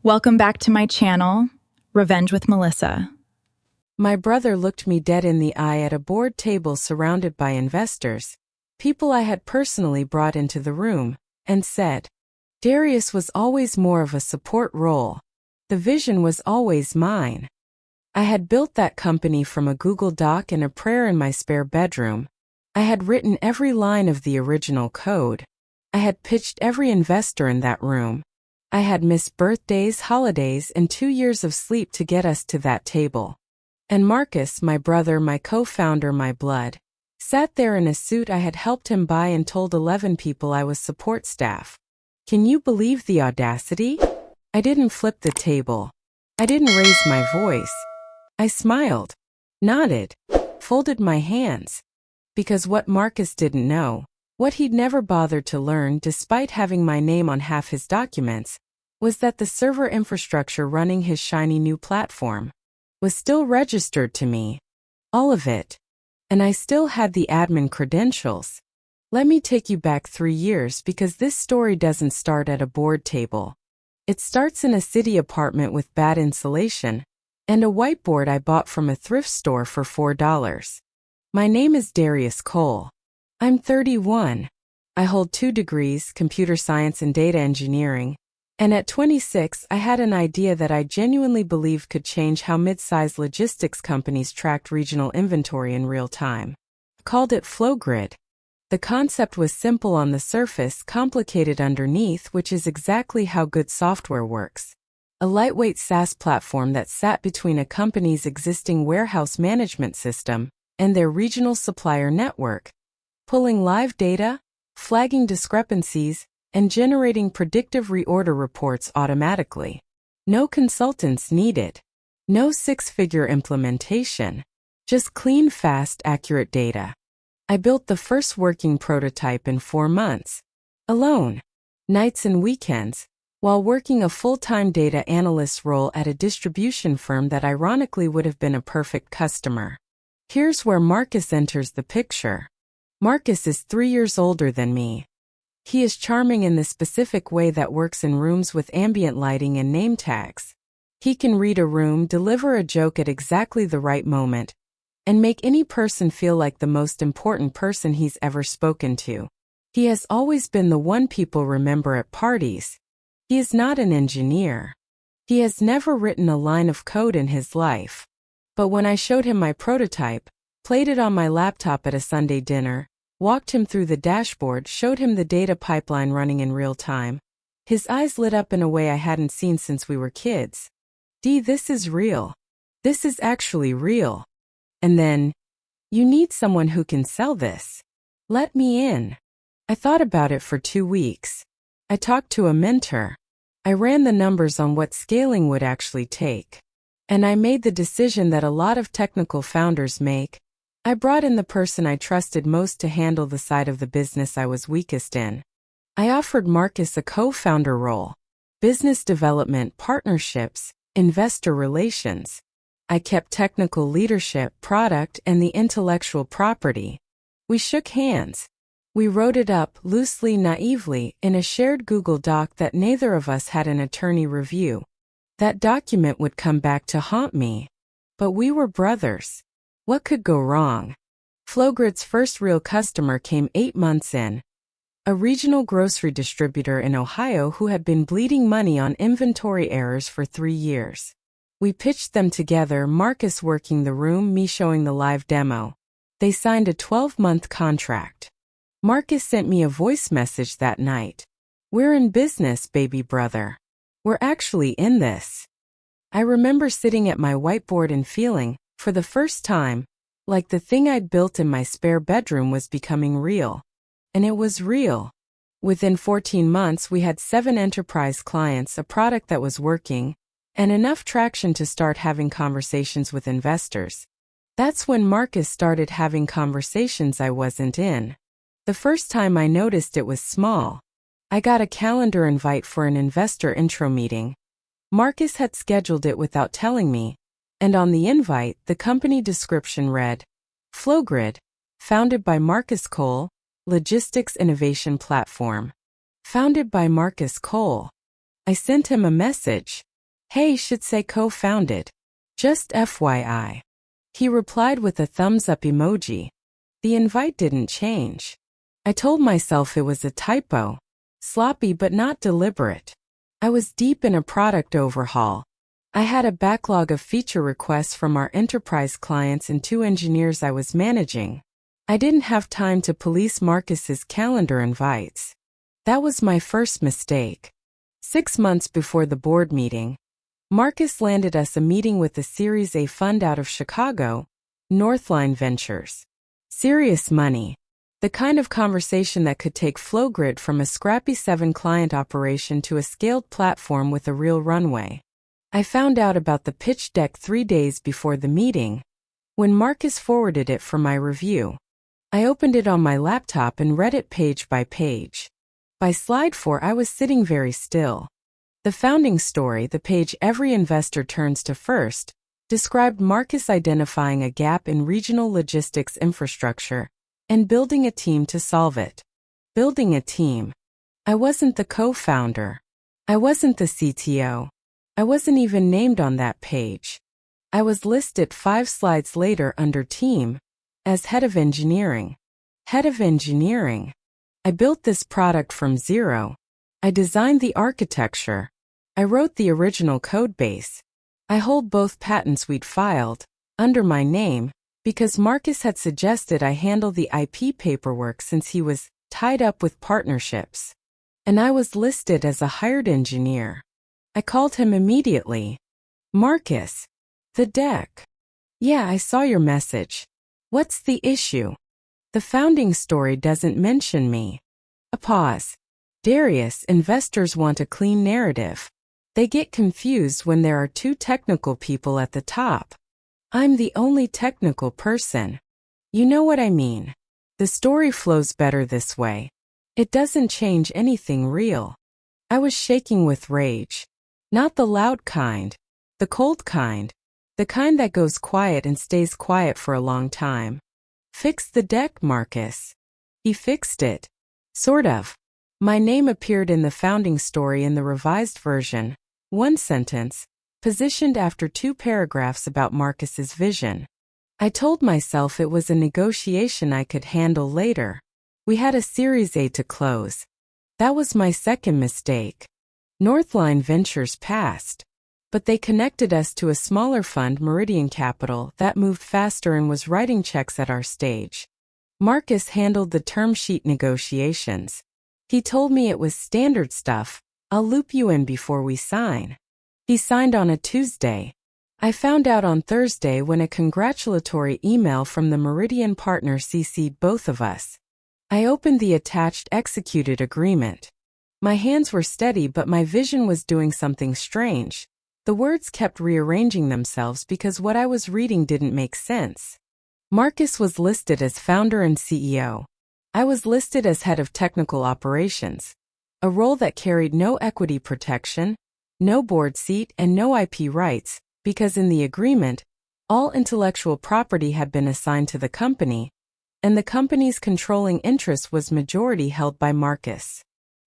Welcome back to my channel, Revenge with Melissa. My brother looked me dead in the eye at a board table surrounded by investors, people I had personally brought into the room, and said, "Darius was always more of a support role. The vision was always mine." I had built that company from a Google Doc and a prayer in my spare bedroom. I had written every line of the original code. I had pitched every investor in that room. I had missed birthdays, holidays, and 2 years of sleep to get us to that table. And Marcus, my brother, my co-founder, my blood, sat there in a suit I had helped him buy and told 11 people I was support staff. Can you believe the audacity? I didn't flip the table. I didn't raise my voice. I smiled, nodded, folded my hands. Because what Marcus didn't know, what he'd never bothered to learn despite having my name on half his documents, was that the server infrastructure running his shiny new platform was still registered to me. All of it. And I still had the admin credentials. Let me take you back 3 years because this story doesn't start at a board table. It starts in a city apartment with bad insulation and a whiteboard I bought from a thrift store for $4. My name is Darius Cole. I'm 31. I hold 2 degrees, computer science and data engineering. And at 26, I had an idea that I genuinely believed could change how mid-sized logistics companies tracked regional inventory in real time. I called it FlowGrid. The concept was simple on the surface, complicated underneath, which is exactly how good software works. A lightweight SaaS platform that sat between a company's existing warehouse management system and their regional supplier network, pulling live data, flagging discrepancies, and generating predictive reorder reports automatically. No consultants needed. No 6-figure implementation. Just clean, fast, accurate data. I built the first working prototype in 4 months. Alone. Nights and weekends, while working a full-time data analyst role at a distribution firm that ironically would have been a perfect customer. Here's where Marcus enters the picture. Marcus is 3 years older than me. He is charming in the specific way that works in rooms with ambient lighting and name tags. He can read a room, deliver a joke at exactly the right moment, and make any person feel like the most important person he's ever spoken to. He has always been the one people remember at parties. He is not an engineer. He has never written a line of code in his life. But when I showed him my prototype, played it on my laptop at a Sunday dinner, walked him through the dashboard, showed him the data pipeline running in real time, his eyes lit up in a way I hadn't seen since we were kids. This is real. This is actually real. And then, you need someone who can sell this. Let me in. I thought about it for 2 weeks. I talked to a mentor. I ran the numbers on what scaling would actually take. And I made the decision that a lot of technical founders make. I brought in the person I trusted most to handle the side of the business I was weakest in. I offered Marcus a co-founder role, business development, partnerships, investor relations. I kept technical leadership, product, and the intellectual property. We shook hands. We wrote it up, loosely, naively, in a shared Google Doc that neither of us had an attorney review. That document would come back to haunt me. But we were brothers. What could go wrong? FlowGrid's first real customer came 8 months in. A regional grocery distributor in Ohio who had been bleeding money on inventory errors for 3 years. We pitched them together, Marcus working the room, me showing the live demo. They signed a 12-month contract. Marcus sent me a voice message that night. "We're in business, baby brother. We're actually in this." I remember sitting at my whiteboard and feeling, for the first time, like the thing I'd built in my spare bedroom was becoming real. And it was real. Within 14 months we had 7 enterprise clients, a product that was working, and enough traction to start having conversations with investors. That's when Marcus started having conversations I wasn't in. The first time I noticed it was small. I got a calendar invite for an investor intro meeting. Marcus had scheduled it without telling me. And on the invite, the company description read, FlowGrid, founded by Marcus Cole, Logistics Innovation Platform. Founded by Marcus Cole. I sent him a message. Hey, should say co-founded. Just FYI. He replied with a thumbs up emoji. The invite didn't change. I told myself it was a typo. Sloppy but not deliberate. I was deep in a product overhaul. I had a backlog of feature requests from our enterprise clients and 2 engineers I was managing. I didn't have time to police Marcus's calendar invites. That was my first mistake. 6 months before the board meeting, Marcus landed us a meeting with the Series A fund out of Chicago, Northline Ventures. Serious money. The kind of conversation that could take FlowGrid from a scrappy 7-client operation to a scaled platform with a real runway. I found out about the pitch deck 3 days before the meeting, when Marcus forwarded it for my review. I opened it on my laptop and read it page by page. By slide 4, I was sitting very still. The founding story, the page every investor turns to first, described Marcus identifying a gap in regional logistics infrastructure and building a team to solve it. Building a team. I wasn't the co-founder. I wasn't the CTO. I wasn't even named on that page. I was listed 5 slides later under team as head of engineering. Head of engineering. I built this product from zero. I designed the architecture. I wrote the original code base. I hold both patents we'd filed under my name, because Marcus had suggested I handle the IP paperwork since he was tied up with partnerships. And I was listed as a hired engineer. I called him immediately. Marcus. The deck. Yeah, I saw your message. What's the issue? The founding story doesn't mention me. A pause. Darius, investors want a clean narrative. They get confused when there are 2 technical people at the top. I'm the only technical person. You know what I mean. The story flows better this way. It doesn't change anything real. I was shaking with rage. Not the loud kind. The cold kind. The kind that goes quiet and stays quiet for a long time. Fix the deck, Marcus. He fixed it. Sort of. My name appeared in the founding story in the revised version. 1 sentence. Positioned after 2 paragraphs about Marcus's vision. I told myself it was a negotiation I could handle later. We had a Series A to close. That was my second mistake. Northline Ventures passed, but they connected us to a smaller fund, Meridian Capital, that moved faster and was writing checks at our stage. Marcus handled the term sheet negotiations. He told me it was standard stuff. I'll loop you in before we sign. He signed on a Tuesday. I found out on Thursday when a congratulatory email from the Meridian partner CC'd both of us. I opened the attached executed agreement. My hands were steady, but my vision was doing something strange. The words kept rearranging themselves because what I was reading didn't make sense. Marcus was listed as founder and CEO. I was listed as head of technical operations, a role that carried no equity protection, no board seat, and no IP rights, because in the agreement, all intellectual property had been assigned to the company, and the company's controlling interest was majority held by Marcus.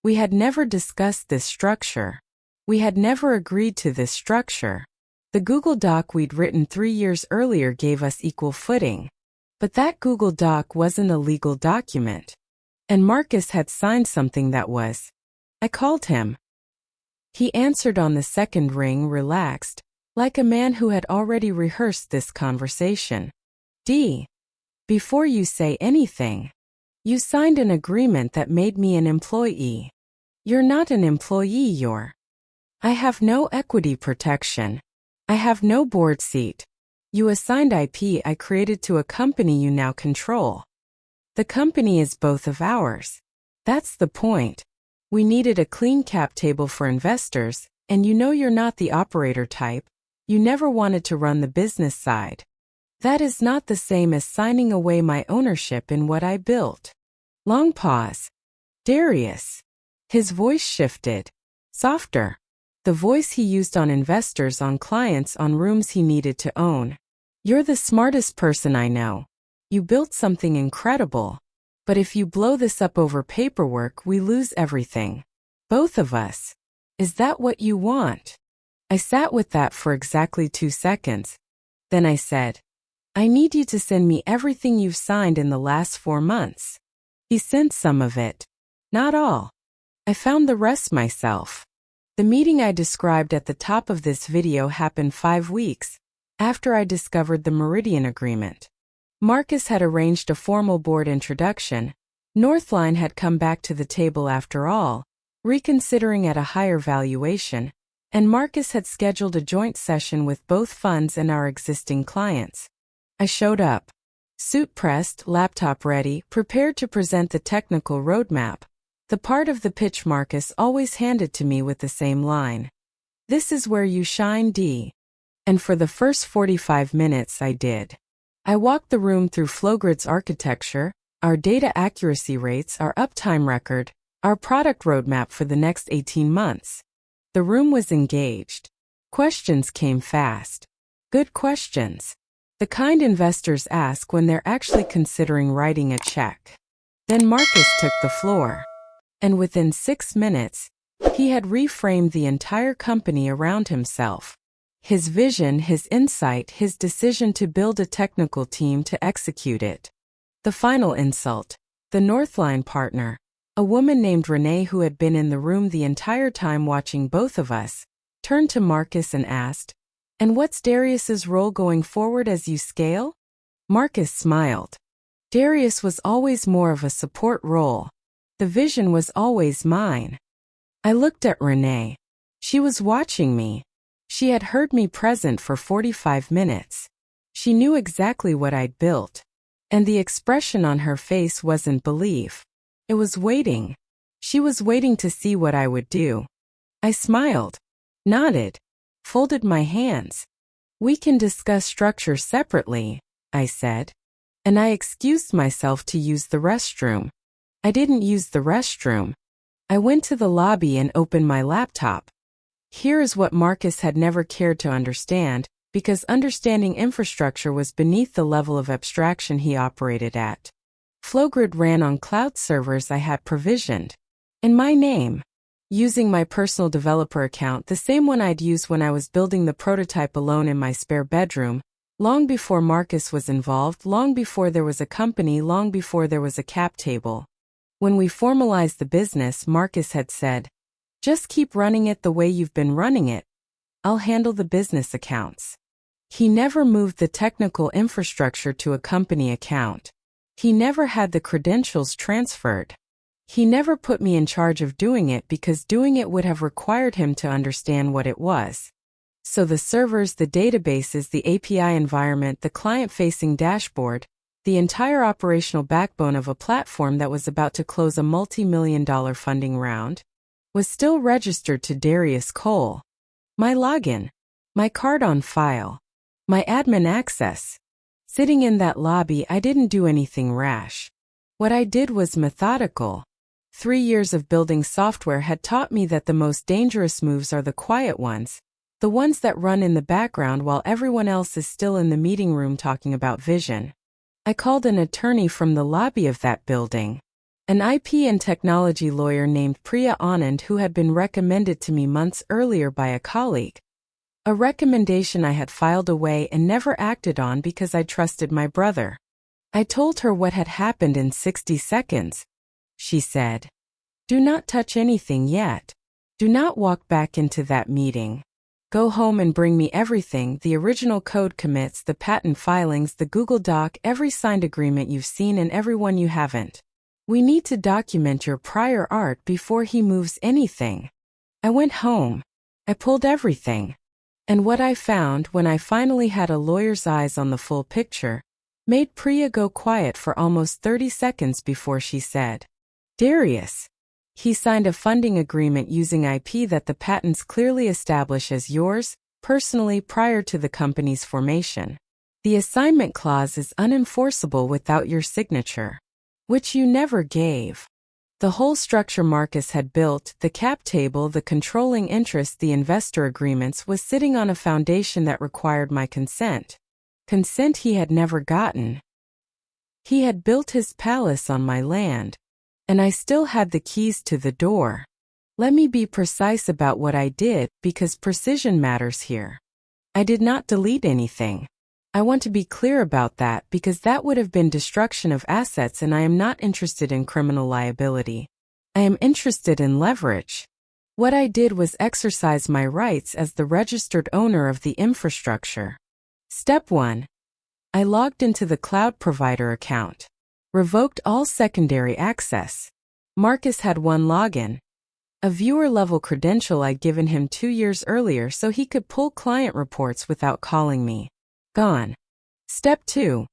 We had never discussed this structure. We had never agreed to this structure. The Google Doc we'd written 3 years earlier gave us equal footing. But that Google Doc wasn't a legal document. And Marcus had signed something that was. I called him. He answered on the second ring, relaxed, like a man who had already rehearsed this conversation. D. Before you say anything, you signed an agreement that made me an employee. You're not an employee, you're. I have no equity protection. I have no board seat. You assigned IP I created to a company you now control. The company is both of ours. That's the point. We needed a clean cap table for investors, and you know you're not the operator type. You never wanted to run the business side. That is not the same as signing away my ownership in what I built. Long pause. Darius. His voice shifted. Softer. The voice he used on investors, on clients, on rooms he needed to own. You're the smartest person I know. You built something incredible. But if you blow this up over paperwork, we lose everything. Both of us. Is that what you want? I sat with that for exactly 2 seconds. Then I said, I need you to send me everything you've signed in the last 4 months. He sent some of it. Not all. I found the rest myself. The meeting I described at the top of this video happened 5 weeks after I discovered the Meridian Agreement. Marcus had arranged a formal board introduction. Northline had come back to the table after all, reconsidering at a higher valuation, and Marcus had scheduled a joint session with both funds and our existing clients. I showed up, suit pressed, laptop ready, prepared to present the technical roadmap, the part of the pitch Marcus always handed to me with the same line. This is where you shine, D. And for the first 45 minutes I did. I walked the room through FlowGrid's architecture, our data accuracy rates, our uptime record, our product roadmap for the next 18 months. The room was engaged. Questions came fast. Good questions. The kind investors ask when they're actually considering writing a check. Then Marcus took the floor. And within 6 minutes, he had reframed the entire company around himself. His vision, his insight, his decision to build a technical team to execute it. The final insult, the Northline partner, a woman named Renee who had been in the room the entire time watching both of us, turned to Marcus and asked, And what's Darius's role going forward as you scale? Marcus smiled. Darius was always more of a support role. The vision was always mine. I looked at Renee. She was watching me. She had heard me present for 45 minutes. She knew exactly what I'd built. And the expression on her face wasn't belief. It was waiting. She was waiting to see what I would do. I smiled, nodded, folded my hands. We can discuss structure separately, I said. And I excused myself to use the restroom. I didn't use the restroom. I went to the lobby and opened my laptop. Here is what Marcus had never cared to understand, because understanding infrastructure was beneath the level of abstraction he operated at. FlowGrid ran on cloud servers I had provisioned. In my name. Using my personal developer account, the same one I'd used when I was building the prototype alone in my spare bedroom, long before Marcus was involved, long before there was a company, long before there was a cap table. When we formalized the business, Marcus had said, Just keep running it the way you've been running it. I'll handle the business accounts. He never moved the technical infrastructure to a company account. He never had the credentials transferred. He never put me in charge of doing it because doing it would have required him to understand what it was. So the servers, the databases, the API environment, the client-facing dashboard, the entire operational backbone of a platform that was about to close a multi-million-dollar funding round, was still registered to Darius Cole. My login, my card on file, my admin access. Sitting in that lobby, I didn't do anything rash. What I did was methodical. 3 years of building software had taught me that the most dangerous moves are the quiet ones, the ones that run in the background while everyone else is still in the meeting room talking about vision. I called an attorney from the lobby of that building, an IP and technology lawyer named Priya Anand who had been recommended to me months earlier by a colleague. A recommendation I had filed away and never acted on because I trusted my brother. I told her what had happened in 60 seconds. She said, Do not touch anything yet. Do not walk back into that meeting. Go home and bring me everything, the original code commits, the patent filings, the Google Doc, every signed agreement you've seen and every one you haven't. We need to document your prior art before he moves anything. I went home. I pulled everything. And what I found when I finally had a lawyer's eyes on the full picture made Priya go quiet for almost 30 seconds before she said, Darius. He signed a funding agreement using IP that the patents clearly establish as yours, personally prior to the company's formation. The assignment clause is unenforceable without your signature, which you never gave. The whole structure Marcus had built, the cap table, the controlling interest, the investor agreements, was sitting on a foundation that required my consent. Consent he had never gotten. He had built his palace on my land. And I still had the keys to the door. Let me be precise about what I did because precision matters here. I did not delete anything. I want to be clear about that because that would have been destruction of assets and I am not interested in criminal liability. I am interested in leverage. What I did was exercise my rights as the registered owner of the infrastructure. Step 1. I logged into the cloud provider account. Revoked all secondary access. Marcus had one login. A viewer-level credential I'd given him 2 years earlier so he could pull client reports without calling me. Gone. Step 2.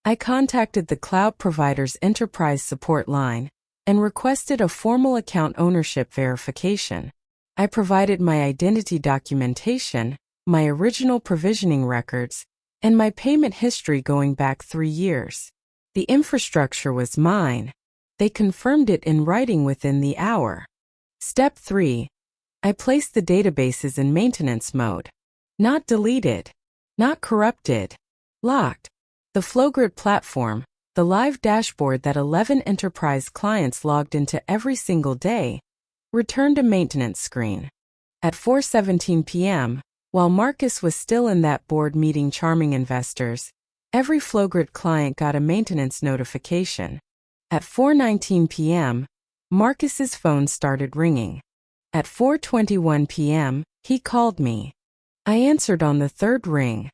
I contacted the cloud provider's enterprise support line and requested a formal account ownership verification. I provided my identity documentation, my original provisioning records, and my payment history going back 3 years. The infrastructure was mine. They confirmed it in writing within the hour. Step 3. I placed the databases in maintenance mode. Not deleted. Not corrupted. Locked. The FlowGrid platform, the live dashboard that 11 enterprise clients logged into every single day, returned a maintenance screen. At 4:17 p.m., while Marcus was still in that board meeting charming investors, every FlowGrid client got a maintenance notification. At 4:19 p.m., Marcus's phone started ringing. At 4:21 p.m., he called me. I answered on the third ring.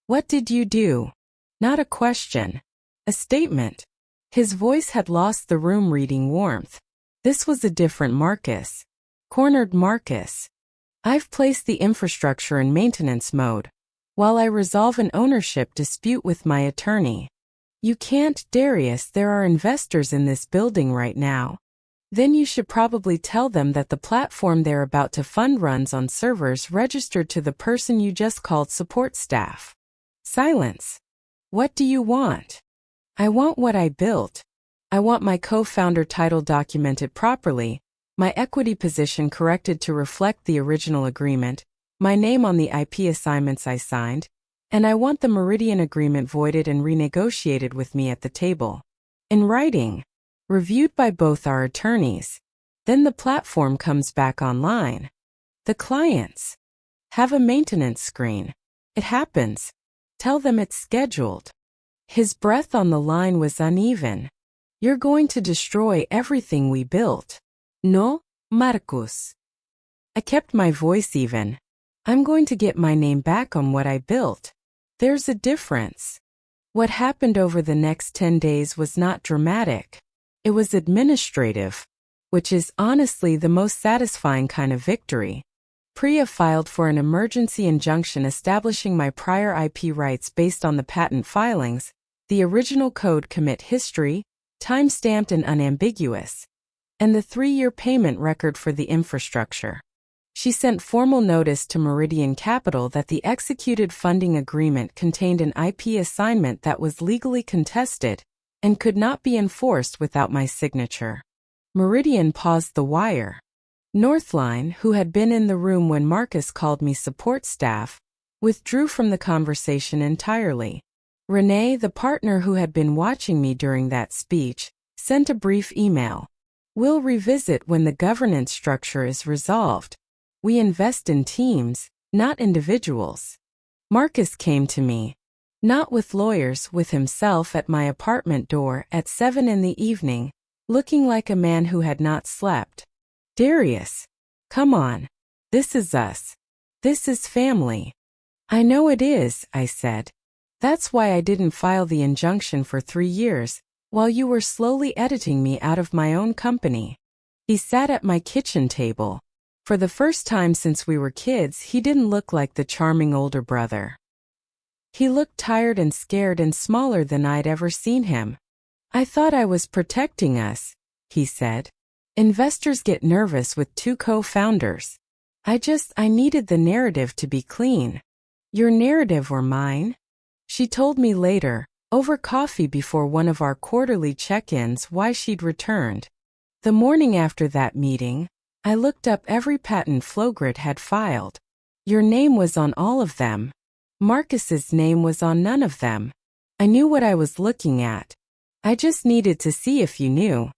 What did you do? Not a question. A statement. His voice had lost the room-reading warmth. This was a different Marcus. Cornered Marcus. I've placed the infrastructure in maintenance mode, while I resolve an ownership dispute with my attorney. You can't, Darius, there are investors in this building right now. Then you should probably tell them that the platform they're about to fund runs on servers registered to the person you just called support staff. Silence. What do you want? I want what I built. I want my co-founder title documented properly, my equity position corrected to reflect the original agreement, my name on the IP assignments I signed, and I want the Meridian agreement voided and renegotiated with me at the table. In writing. Reviewed by both our attorneys. Then the platform comes back online. The clients have a maintenance screen. It happens. Tell them it's scheduled. His breath on the line was uneven. You're going to destroy everything we built. No, Marcus. I kept my voice even. I'm going to get my name back on what I built. There's a difference. What happened over the next 10 days was not dramatic. It was administrative, which is honestly the most satisfying kind of victory. Priya filed for an emergency injunction establishing my prior IP rights based on the patent filings, the original code commit history, time-stamped and unambiguous, and the 3-year payment record for the infrastructure. She sent formal notice to Meridian Capital that the executed funding agreement contained an IP assignment that was legally contested and could not be enforced without my signature. Meridian paused the wire. Northline, who had been in the room when Marcus called me support staff, withdrew from the conversation entirely. Renee, the partner who had been watching me during that speech, sent a brief email. We'll revisit when the governance structure is resolved. We invest in teams, not individuals. Marcus came to me. Not with lawyers, with himself at my apartment door at 7 in the evening, looking like a man who had not slept. Darius, come on. This is us. This is family. I know it is, I said. That's why I didn't file the injunction for 3 years, while you were slowly editing me out of my own company. He sat at my kitchen table. For the first time since we were kids, he didn't look like the charming older brother. He looked tired and scared and smaller than I'd ever seen him. I thought I was protecting us, he said. Investors get nervous with 2 co-founders. I needed the narrative to be clean. Your narrative or mine? She told me later, over coffee before one of our quarterly check-ins, why she'd returned. The morning after that meeting, I looked up every patent FlowGrid had filed. Your name was on all of them. Marcus's name was on none of them. I knew what I was looking at. I just needed to see if you knew.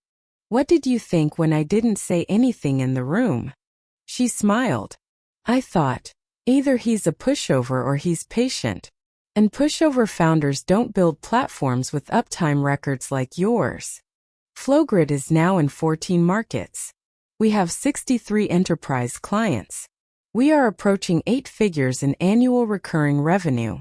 What did you think when I didn't say anything in the room? She smiled. I thought, either he's a pushover or he's patient. And pushover founders don't build platforms with uptime records like yours. FlowGrid is now in 14 markets. We have 63 enterprise clients. We are approaching 8 figures in annual recurring revenue.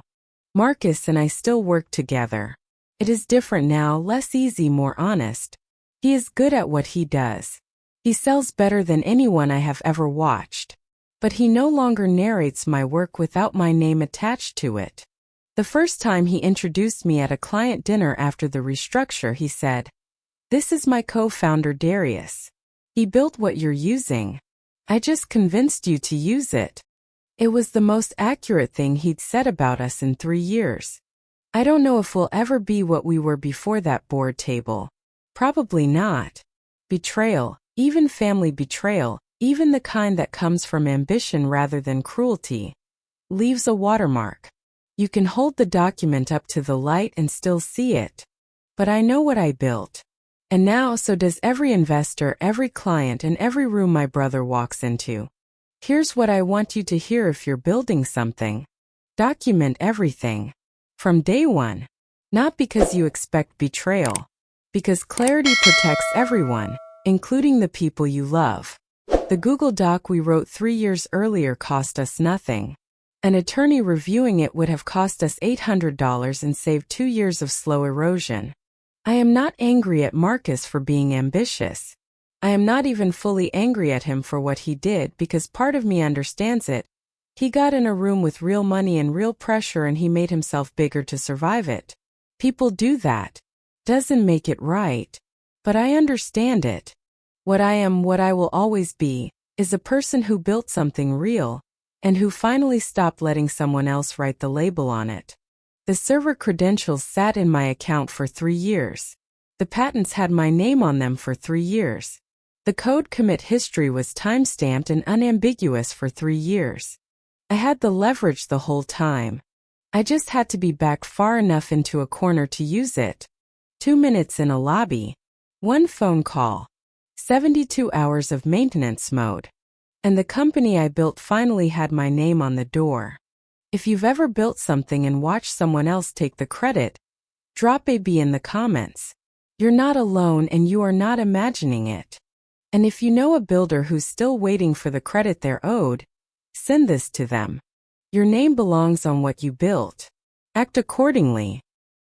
Marcus and I still work together. It is different now, less easy, more honest. He is good at what he does. He sells better than anyone I have ever watched. But he no longer narrates my work without my name attached to it. The first time he introduced me at a client dinner after the restructure, he said, "This is my co-founder Darius. He built what you're using. I just convinced you to use it." It was the most accurate thing he'd said about us in 3 years. I don't know if we'll ever be what we were before that board table. Probably not. Betrayal, even family betrayal, even the kind that comes from ambition rather than cruelty, leaves a watermark. You can hold the document up to the light and still see it. But I know what I built. And now so does every investor, every client, and every room my brother walks into. Here's what I want you to hear if you're building something. Document everything. From day one. Not because you expect betrayal. Because clarity protects everyone, including the people you love. The Google Doc we wrote 3 years earlier cost us nothing. An attorney reviewing it would have cost us $800 and saved 2 years of slow erosion. I am not angry at Marcus for being ambitious. I am not even fully angry at him for what he did because part of me understands it. He got in a room with real money and real pressure and he made himself bigger to survive it. People do that. Doesn't make it right. But I understand it. What I am, what I will always be, is a person who built something real, and who finally stopped letting someone else write the label on it. The server credentials sat in my account for 3 years. The patents had my name on them for 3 years. The code commit history was time-stamped and unambiguous for 3 years. I had the leverage the whole time. I just had to be backed far enough into a corner to use it. 2 minutes in a lobby. 1 phone call. 72 hours of maintenance mode. And the company I built finally had my name on the door. If you've ever built something and watched someone else take the credit, drop a B in the comments. You're not alone and you are not imagining it. And if you know a builder who's still waiting for the credit they're owed, send this to them. Your name belongs on what you built. Act accordingly.